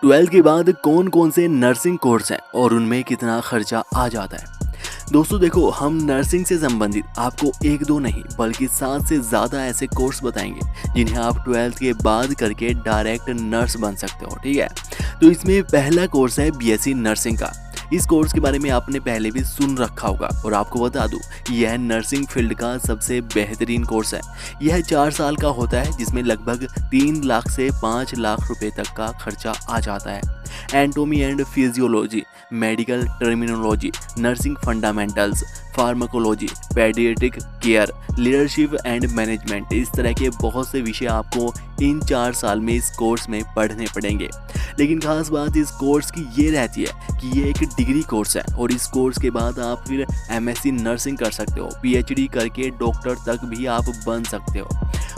12th के बाद कौन कौन से नर्सिंग कोर्स हैं और उनमें कितना खर्चा आ जाता है। दोस्तों देखो, हम नर्सिंग से संबंधित आपको एक दो नहीं बल्कि 7 से ज़्यादा ऐसे कोर्स बताएंगे जिन्हें आप 12th के बाद करके डायरेक्ट नर्स बन सकते हो। ठीक है, तो इसमें पहला कोर्स है बीएससी नर्सिंग का। इस कोर्स के बारे में आपने पहले भी सुन रखा होगा और आपको बता दूं, यह नर्सिंग फील्ड का सबसे बेहतरीन कोर्स है। यह 4 साल का होता है जिसमें लगभग 3 लाख से 5 लाख रुपए तक का खर्चा आ जाता है। Anatomy and physiology, medical terminology, nursing fundamentals, pharmacology, paediatric care, leadership and management, इस तरह के बहुत से विषय आपको इन 4 साल में इस कोर्स में पढ़ने पड़ेंगे। लेकिन खास बात इस कोर्स की ये रहती है कि ये एक डिग्री कोर्स है और इस कोर्स के बाद आप फिर एमएससी नर्सिंग कर सकते हो, पीएचडी करके डॉक्टर तक भी आप बन सकते हो।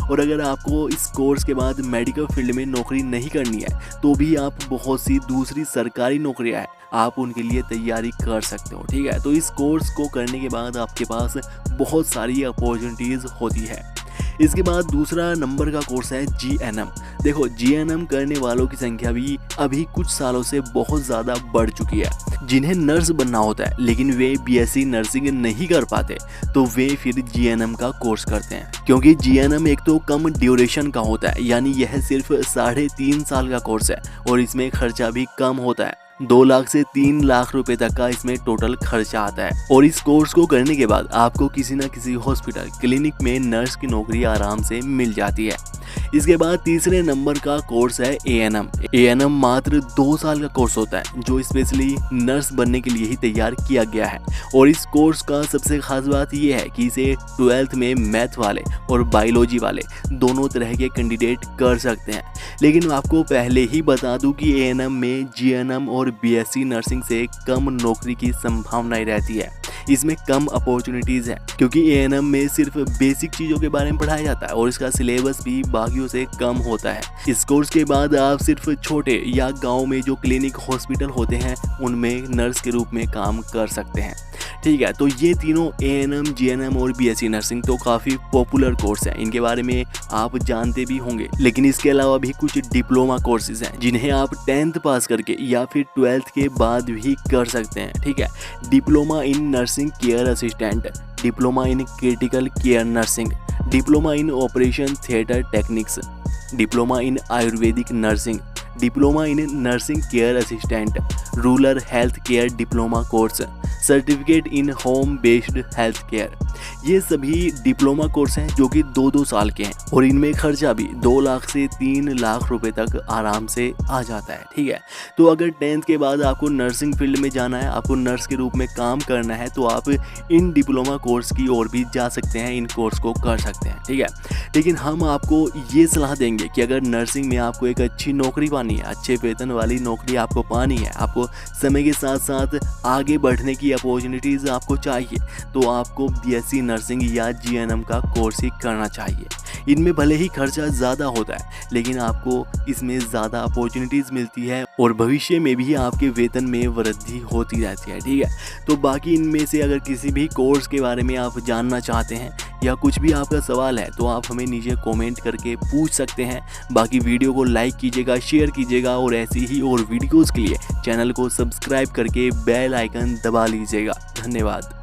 और अगर आपको इस कोर्स के बाद मेडिकल फील्ड में नौकरी नहीं करनी है तो भी आप बहुत सी दूसरी सरकारी नौकरियां हैं, आप उनके लिए तैयारी कर सकते हो। ठीक है, तो इस कोर्स को करने के बाद आपके पास बहुत सारी अपॉर्चुनिटीज़ होती है। इसके बाद दूसरा नंबर का कोर्स है जीएनएम। देखो, जीएनएम करने वालों की संख्या भी अभी कुछ सालों से बहुत ज़्यादा बढ़ चुकी है। जिन्हें नर्स बनना होता है लेकिन वे बीएससी नर्सिंग नहीं कर पाते तो वे फिर जीएनएम का कोर्स करते हैं, क्योंकि जीएनएम एक तो कम ड्यूरेशन का होता है, यानी यह सिर्फ 3.5 साल का कोर्स है और इसमें खर्चा भी कम होता है। 2 लाख से 3 लाख रुपए तक का इसमें टोटल खर्चा आता है। और इस कोर्स को करने के बाद आपको किसी न किसी हॉस्पिटल क्लिनिक में नर्स की नौकरी आराम से मिल जाती है। इसके बाद तीसरे नंबर का कोर्स है एएनएम। एएनएम मात्र 2 साल का कोर्स होता है जो स्पेशली नर्स बनने के लिए ही तैयार किया गया है। और इस कोर्स का सबसे खास बात यह है कि इसे 12th में मैथ वाले और बायोलॉजी वाले दोनों तरह के कैंडिडेट कर सकते हैं। लेकिन आपको पहले ही बता दूं कि एएनएम में जीएनएम और बीएससी नर्सिंग से कम नौकरी की संभावनाएं रहती है। इसमें कम अपॉर्चुनिटीज़ है क्योंकि एएनएम में सिर्फ बेसिक चीज़ों के बारे में पढ़ाया जाता है और इसका सिलेबस भी बाकियों से कम होता है। इस कोर्स के बाद आप सिर्फ छोटे या गांव में जो क्लिनिक हॉस्पिटल होते हैं उनमें नर्स के रूप में काम कर सकते हैं। ठीक है, तो ये तीनों एएनएम, जीएनएम और बीएससी नर्सिंग तो काफ़ी पॉपुलर कोर्स हैं, इनके बारे में आप जानते भी होंगे। लेकिन इसके अलावा भी कुछ डिप्लोमा कोर्सेज हैं जिन्हें आप 10th पास करके या फिर 12th के बाद भी कर सकते हैं। ठीक है, diploma in nursing care assistant, diploma in critical care nursing, diploma in operation theatre techniques, diploma in Ayurvedic nursing, diploma in nursing care assistant, rural health care diploma course, certificate in home based health care. ये सभी diploma course हैं जो कि 2-2 साल के हैं और इनमें खर्चा भी 2 लाख से 3 लाख रुपए तक आराम से आ जाता है। ठीक है, तो अगर 10th के बाद आपको नर्सिंग फील्ड में जाना है, आपको नर्स के रूप में काम करना है तो आप इन डिप्लोमा कोर्स की ओर भी जा सकते हैं, इन कोर्स को कर सकते हैं। ठीक है, लेकिन हम आपको ये सलाह देंगे कि अगर नर्सिंग में आपको एक अच्छी नौकरी पानी है, अच्छे वेतन वाली नौकरी आपको पानी है, आपको समय के साथ साथ आगे बढ़ने की अपॉर्चुनिटीज़ आपको चाहिए, तो आपको बीएससी नर्सिंग या जीएनएम का कोर्स ही करना चाहिए। इनमें भले ही खर्चा ज़्यादा होता है लेकिन आपको इसमें ज़्यादा अपॉर्चुनिटीज़ मिलती है और भविष्य में भी आपके वेतन में वृद्धि होती रहती है। ठीक है, तो बाकी इनमें से अगर किसी भी कोर्स के बारे में आप जानना चाहते हैं या कुछ भी आपका सवाल है तो आप हमें नीचे कमेंट करके पूछ सकते हैं। बाकी वीडियो को लाइक कीजिएगा, शेयर कीजिएगा और ऐसी ही और वीडियोज़ के लिए चैनल को सब्सक्राइब करके बेल आइकन दबा लीजिएगा। धन्यवाद।